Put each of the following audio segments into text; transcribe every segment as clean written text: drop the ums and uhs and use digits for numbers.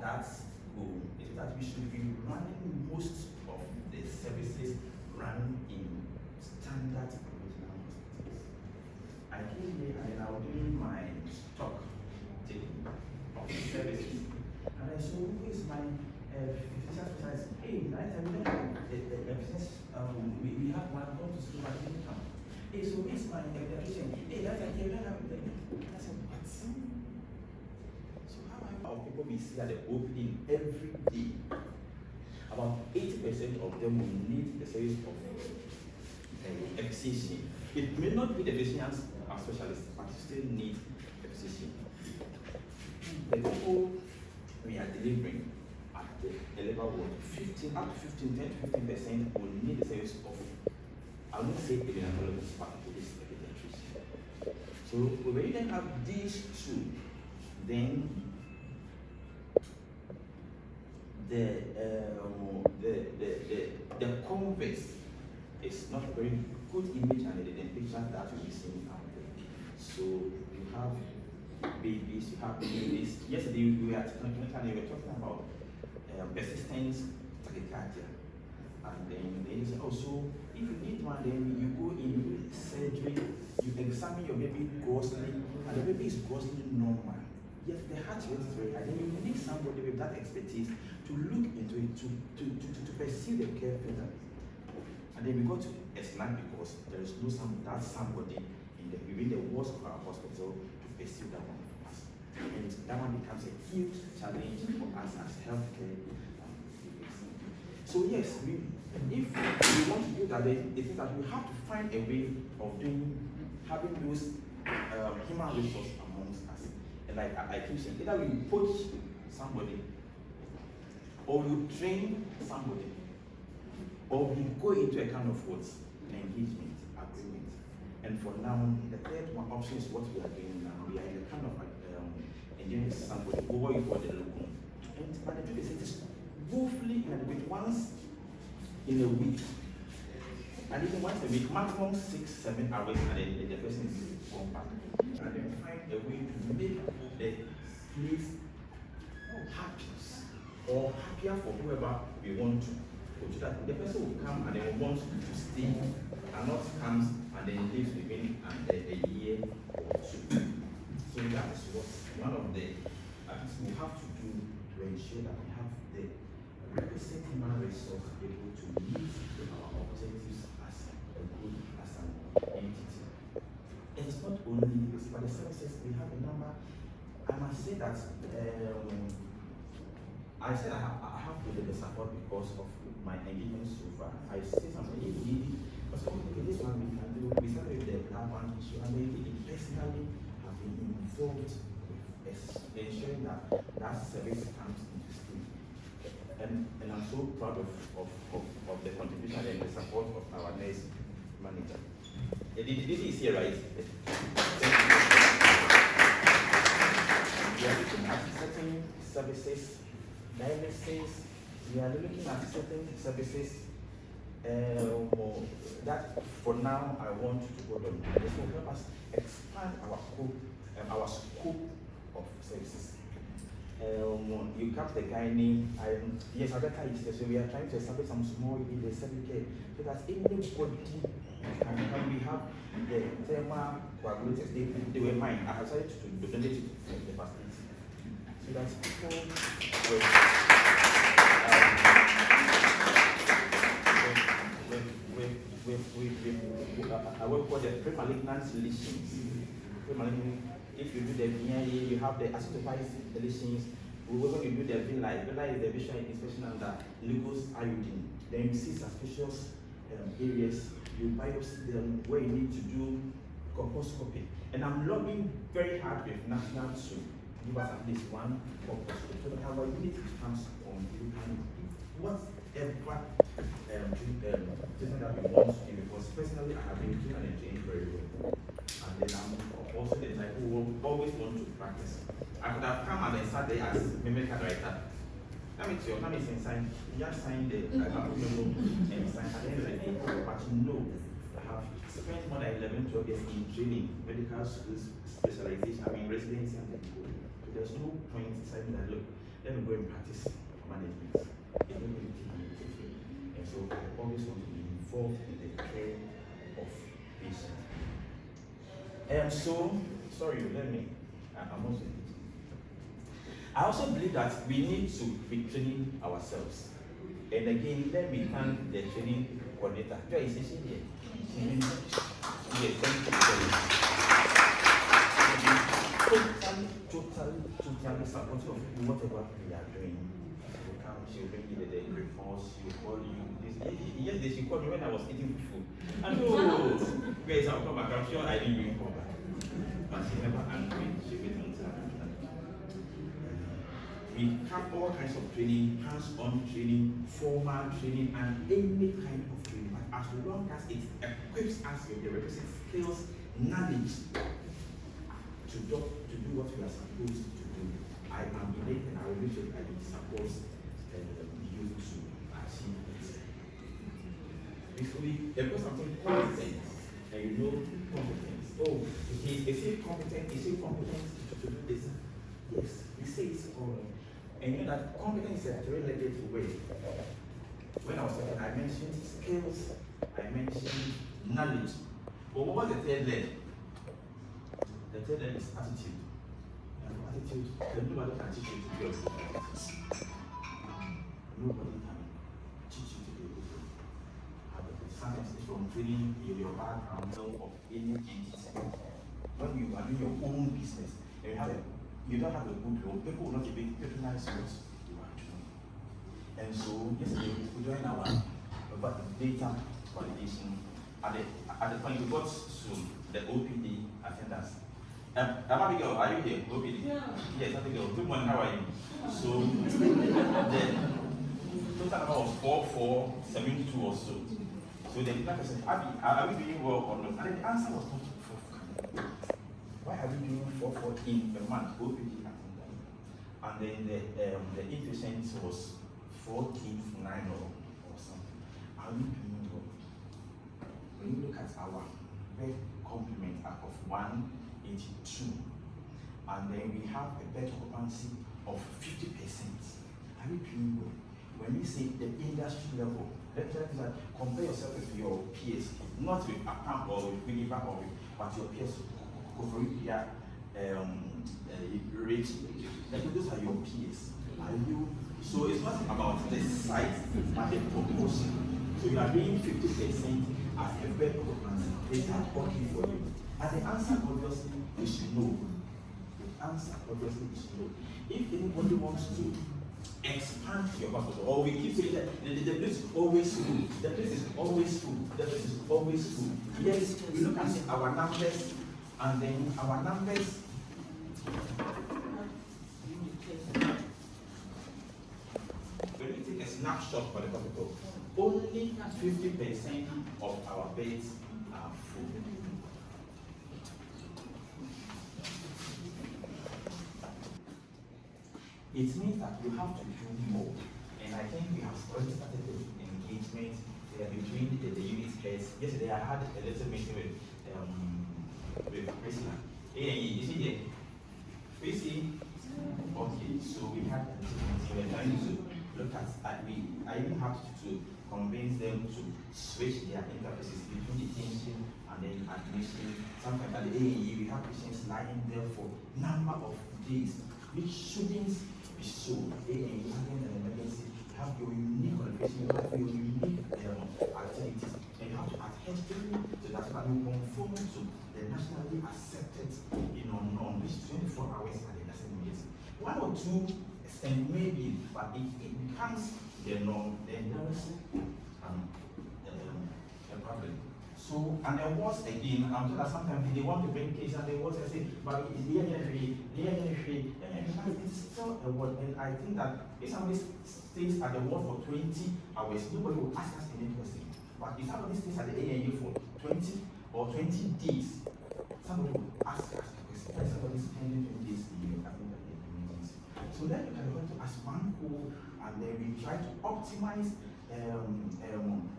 that goal is that we should be running most of the services run in standard regional hospitals. I came here and I was doing my stock taking of services, and I saw who is my physician specialist. Hey, right, I mean, we have one going to school, but he didn't come. Hey, so it's my pediatrician. Hey, that's a kid, I said, what? So how of people we see at the opening every day, about 80% of them will need the service of a physician. It may not be the physicians or specialists, but you still need a physician. The people we are delivering at the level of 15 up to 15, 10 to 15% will need the service of, I won't say a gynecologist, but it is a pediatrician. So when you then have these two, then the converse is not a very good image and the pictures that you'll be seeing out there. So you have babies, you have babies. Yesterday we were talking about persistent tachycardia, and then they say, oh, so if you need one, then you go in, you do surgery, you examine your baby grossly, and the baby is grossly normal. Yes, the heart rate is very high. Then you need somebody with that expertise to look into it, to pursue the care further. And then we go to a snag because there is no somebody within the walls of our hospital to pursue that one for us. And that one becomes a huge challenge for us as healthcare. So yes, if we want to do that, it is that we have to find a way of having those human resources amongst us. And like I keep saying, either we poach somebody, or we train somebody, or we go into a kind of engagement, agreement. And for now, the third one option is what we are doing now. We are in a kind of engineering somebody, what you call the local. And by the truth is, it is woefully inadequate once in a week. And even once a week, maximum 6-7 hours, and then the person is gone back. And then find a way to make the place happy, or happier for whoever we want to. So that the person will come and they will want to stay, and not comes and then lives within a year or two. So that is what one of the things we have to do to ensure that we have the requisite human resource able to meet our objectives as a group, as an entity. It's not only this, but the services we have a number. I must say that I said I have to the support because of my engagement so far. I say something easy, because this one we can do. We started with the blood bank issue, and they personally have been involved with ensuring that service comes into state. And I'm so proud of the contribution and the support of our nurse manager. This is here, right? We are looking at certain services, dialysis. We are looking at certain services that for now I want to go on. This will help us expand our scope of services. You come to the gynae, yes, so we are trying to establish some small certificate so that anybody can come. We have the thermal coagulators, they were mine. I have decided to donate it to the facility. So that people I work for the pre-malignant lesions. If you do the VIA, you have the acidophilus lesions. When you do the VLI is the visual inspection under glucose iodine. Then you see suspicious areas, you biopsy them where you need to do colposcopy. And I'm lobbying very hard with National to give us at least one colposcopy so that our unit becomes on whatever treatment that we want to do, because personally I have been doing and enjoying very well. And then I'm also the type who will always want to practice. I could have come and then sat there as medical director. Let me tell you, let me sign. Just sign the memo and sign at the end of the day. But no, I have spent more than 11-12 years in training, medical schools, specialization, residency, and technical. So there's no point in saying that, look, let me go and practice management. It doesn't really take me seriously. And so I always want to be involved in the care of patients. And so, sorry, I'm also. I also believe that we need to be training ourselves. And again, let me thank the training coordinator. Joy, is she here? Yes, thank you. Totally supportive of whatever we are doing. She'll bring you the reports, she'll call you. Yesterday she called me when I was eating food. And guys, I'll come back. I'm sure I didn't even come back. But she never angry. She went on time. We have all kinds of training, hands-on training, formal training, and any kind of training. But as long as it equips us with the requisite skills, knowledge to do what we are supposed to do, I am elated and I will make sure that it supports you to achieve it. Basically, there was something competent, and you know competence. Oh, is he competent? Is he competent to do this? Yes, he says all. And you know that competence is a three-legged way. When I was talking, I mentioned skills, I mentioned knowledge. But what was the third leg? The third leg is attitude. And attitude, nobody can teach you to be a good person. Nobody can teach you to be a good person. Sometimes it's from training in your background of any entity. When you are doing your own business and you don't have a good role, people will not even patronize what you are doing. And so yesterday we joined our data validation. At the point we got to the OPD attendance. Abigail, are you here? OPD? Yeah. Yes, Abigail. Good morning, how are you? So the total number was 4472 or so. So the person said, Abby, are we doing well or not? And the answer was not forthcoming. Why are we doing 44 in a month? OPD attendance. And then the inpatient was 14.9 or something. Are we doing well? When you look at our bed complement of 182, and then we have a bed occupancy of 50%. Are we doing well? When we say the industry level, let's compare yourself with your peers, not with APAM or with Univa or with, but your peers. Korea, rate, those are your peers. Are you? So it's not about the size, but the proportion. So you are doing 50% as a bed occupancy. Is that okay for you? And the answer obviously is no. The answer obviously is no. If anybody wants to expand your hospital, or we keep saying that the place is always full, the place is always full, the place is always full. Yes, we look at our numbers, and then our numbers. When we take a snapshot for the hospital, only 50% of our beds are full. It means that you have to do more. And I think we have already started the engagement between the unit heads. Yesterday I had a little meeting with Priscilla. Hey, is she there? Prissy? Okay, so we had a little meeting. We're trying to look at I even have to convince them to switch their interfaces between detention and then admission. Sometimes at the AAE we have patients lying there for number of days, which shouldn't be so. AAE and an emergency have your unique qualification, you have your unique activities, and you have to adhere to that, but you conform to the nationally accepted, norm, which 24 hours at the nursing unit. One or two extent maybe, but if it becomes the norm, then there is a problem. So, and there was again, I'm sure that sometimes they want to bring cases and they want to say, but it's the NFA, it's still a word. And I think that if somebody stays at the ward for 20 hours, nobody will ask us any question. But if somebody stays at the ANU for 20 or 20 days, somebody will ask us a question. Why somebody spending 20 days in the emergency? So then we can go to as one whole, and then we try to optimize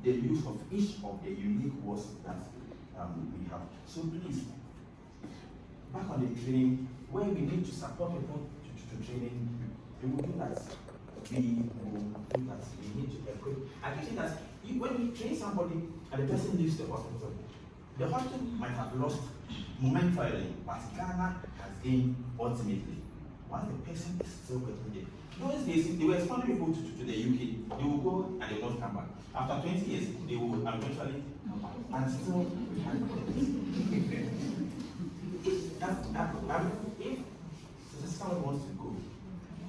the use of each of the unique words that we have. So please, back on the training, where we need to support people to to training, we will do that. We will do that. We need to equip. And you see that when we train somebody and the person leaves the hospital might have lost momentarily, but Ghana has gained ultimately. Once the person is still working there. Those days, they were expanding people to the UK. They will go and they will not come back. After 20 years, they will eventually come back. And still, we have if someone wants to go,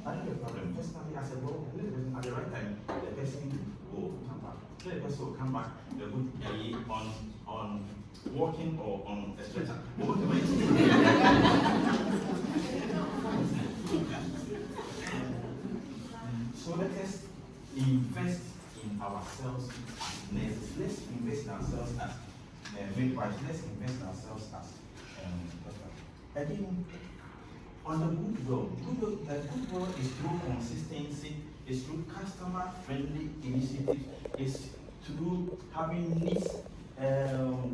I don't have a problem. Personally, I said, well, let the person at the right time, the person will come back. Let the person will come back, they'll go on walking or on a stretcher. So let us invest in ourselves as nurses. Let's invest in ourselves as midwives. Let's invest in ourselves as again, on the goodwill. Goodwill is through consistency, is through customer-friendly initiatives, is through having neat,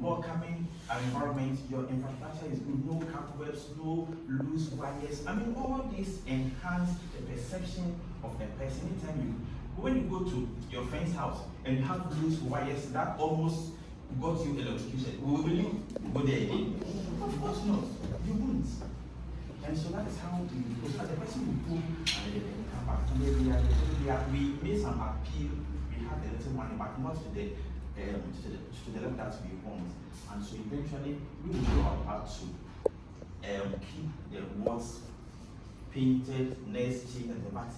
welcoming environment. Your infrastructure is good, no cobwebs, no loose wires. I mean, all this enhance the perception of the person. Anytime when you go to your friend's house and you have loose wires that almost got you electrocuted, will you go there again? Of course not. You won't. And so that is how we go. So the person will go and they come back. And we made some appeal. We had a little money, but not to the level that we want. And so eventually we will go about to keep the walls painted, nasty, and the back.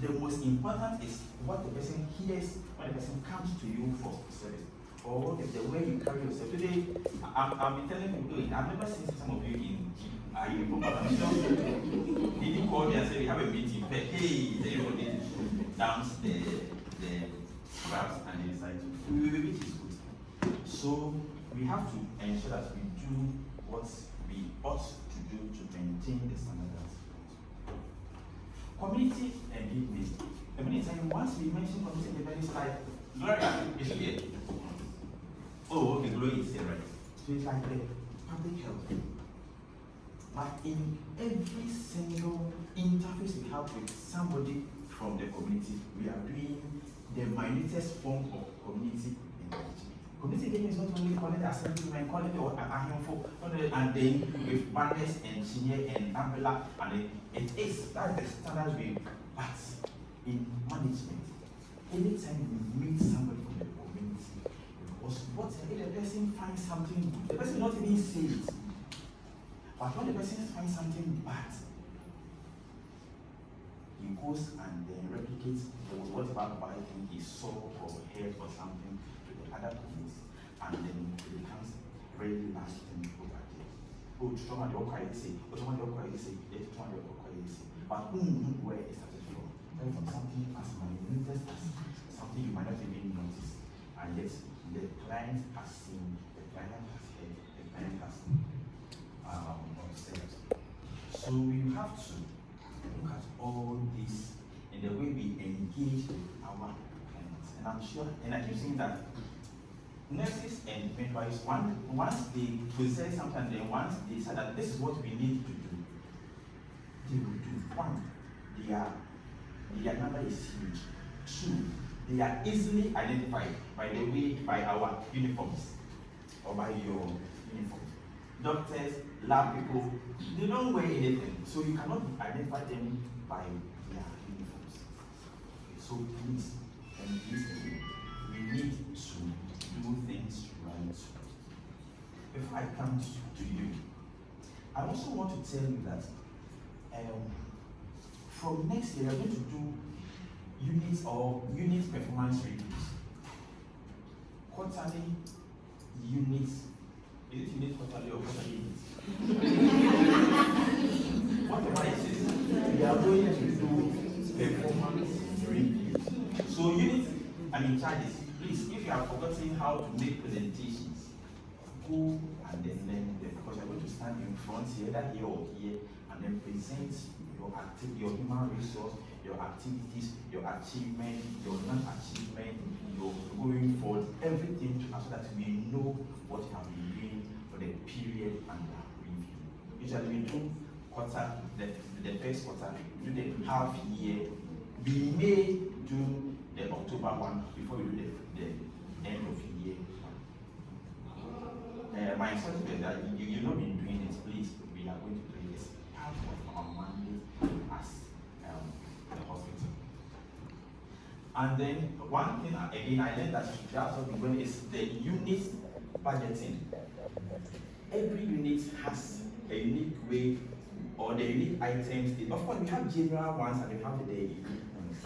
The most important is what the person hears when the person comes to you for service. Or the way you carry yourself. Today, I'll be telling you, I've never seen some of you in He didn't call me and say, we have a meeting. But hey, everybody downs the scraps and they decide to, which is good. So we have to ensure that we do what we ought to do to maintain the standards. Community engagement. The many times once we mention community engagement, it's like, Gloria, is she here? Oh, okay, Gloria is here, right? So it's like the public health. But in every single interface we have with somebody from the community, we are doing the minutest form of community engagement. Community engagement is not only calling the assemblyman, calling the ahemfo, and then with banners and senior and umbrella, and that's the standard way. But in management, anytime we meet somebody from the community, what if the person finds something good, the person not even say it. But when the person finds something bad, he goes and then replicates whatever bad thing he saw or heard or something to the other community, and then it becomes very lasting over there. Oh, to talk about the okwa say, but where it started from. From something as minute as something you might not even notice, and yet the client has seen, the client has heard, the client has observed. So we have to look at all this in the way we engage with our clients. And I'm sure, and I keep saying that nurses and midwives, once they possess something, then once they say that this is what we need to do, they will do. One, their number is huge. Two, they are easily identified by our uniforms or by your uniforms. Doctors, lab people, they don't wear anything, so you cannot identify them by their uniforms. Okay, so please, we need to do things right. Before I come to you, I also want to tell you that from next year, we're going to do unit performance reviews. Quarterly units. Is it unit quarterly or quarterly units? Whatever it is, we are going to do performance reviews. So units, charges. Please, if you have forgotten how to make presentations, go and then learn them, because you're going to stand in front here, either here or here, and then present your human resource, your activities, your achievement, your non-achievement, your going forward, everything so that we know what you have been doing for the period under review. Usually we do quarter, the first quarter, do the half year. We may do the October one before we do the end of the year. My instruction is that you've not been doing it, please. We are going to do this part of our mandate as the hospital. And then one thing again I learned that that's what we is the unit budgeting. Every unit has a unique way or the unique items. Of course, we have general ones and we have the unique ones.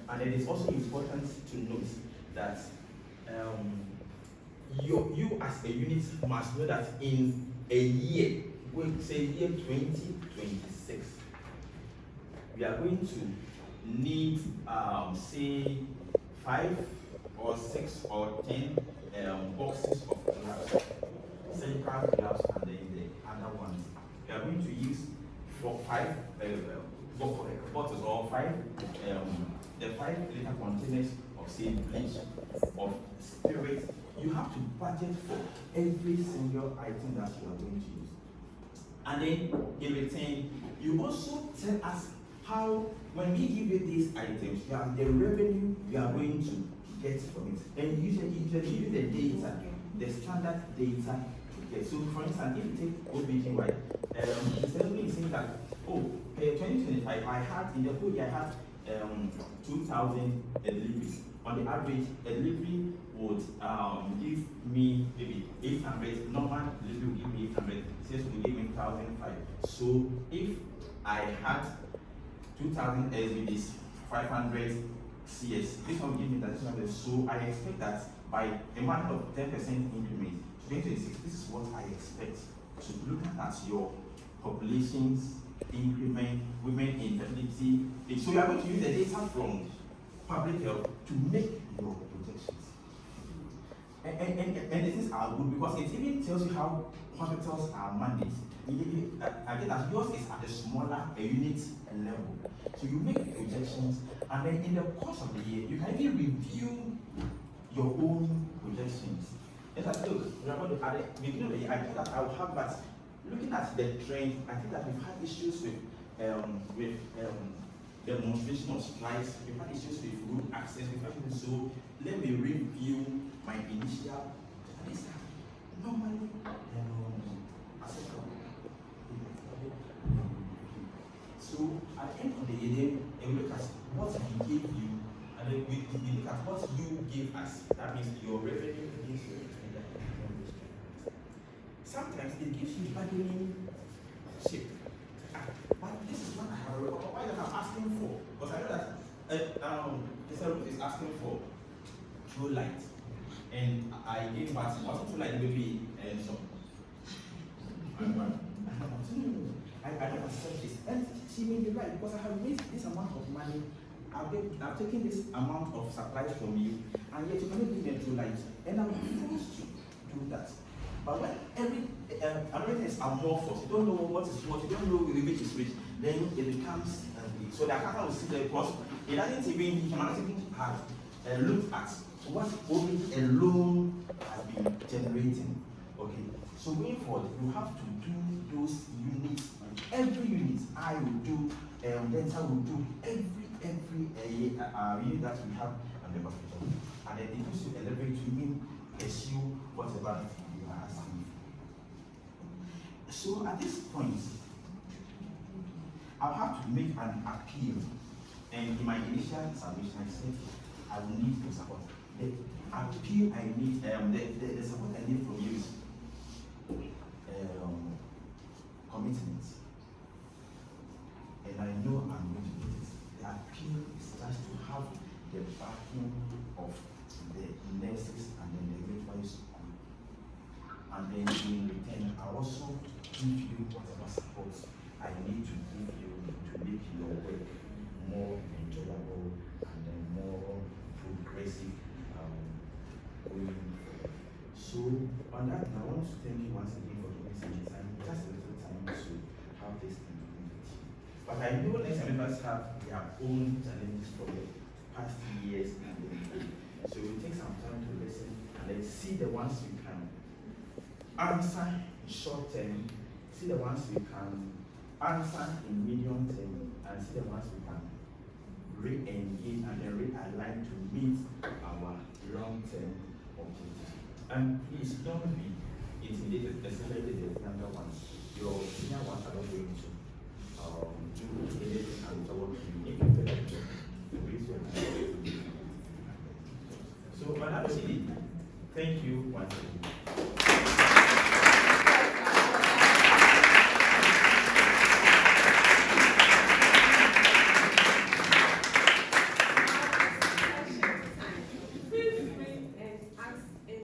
And it is also important to note that you as a unit must know that in a year, we say year 2026, we are going to need say 5 or 6 or 10 boxes of gloves, surgical gloves, and then the other ones. We are going to use for 5 bottles or 5 the 5-liter containers of say bleach, of spirit. You have to budget for every single item that you are going to use. And then in return, you also tell us how, when we give you these items, you have the revenue you are going to get from it. And usually give you the data, the standard data. Okay, so for instance, if you take OBGY, instead of saying that, 2025, I had, in the whole year, I had 2,000 deliveries. On the average, a delivery would give me maybe 800. Normal delivery will give me 800. Sales will give me 1,005. So if I had 2,000 SBDs, 500 CS, this one will give me 1,300. So I expect that by a matter of 10% increment, 2026, this is what I expect. So looking at your populations, increment, women in fertility. So you are going to use the data from public health to make your projections. And these are good because it even tells you how hospitals are managed. I get that yours is at a smaller unit level. So you make projections, and then in the course of the year, you can even review your own projections. Yes, I look, remember at the beginning of the year, I think that I will have, but looking at the trend, I think that we've had issues with demonstration of strikes, we've had issues with road access, so let me review my initial normally acceptable. So at the end of the year, we look at what we gave you, and then we look at what you give us. That means your revenue against your expenditure. Sometimes it gives you bargaining shape. But this is what I have. Why am I asking for? Because I know that Mr. Ruth is asking for true light, and I gave back true light maybe and some. I don't accept this, and she may be right because I have raised this amount of money. I've taken this amount of supplies from you, and yet you cannot give me a true light, and I'm forced to do that. But when everything is amorphous, you don't know what is what, you don't know which is which, then it becomes so the accountant will sit there because he doesn't even, he cannot even have looked at what only a loan has been generating. Okay, so going forward, you have to do those units. Every unit I will do, then I will do every unit that we have on the hospital, and then it gives you a level to even pursue whatever you are asking. So at this point, I'll have to make an appeal. And in my initial submission, I said I will need your support. The appeal I need, the support I need from you is commitment. And I know I'm going to get it. The appeal is just to have the backing of the nurses and then the midwives school. And then in return, I also give you whatever support I need to give you to make your work more enjoyable and then more progressive going forward. So on that, I want to thank you once again for giving me some time, just a little time to have this implemented. But I know next members have their own challenges for the past years, and so we take some time to listen and then see the ones we can answer short term, see the ones we can answer in medium term and see the ones we can re-engage and then realign to meet our long-term objectives. And please don't be intimidated, especially the younger ones. Your senior ones are not going to do anything and towards you if you feel like to raise your hand. So, Madam CD, thank you once again.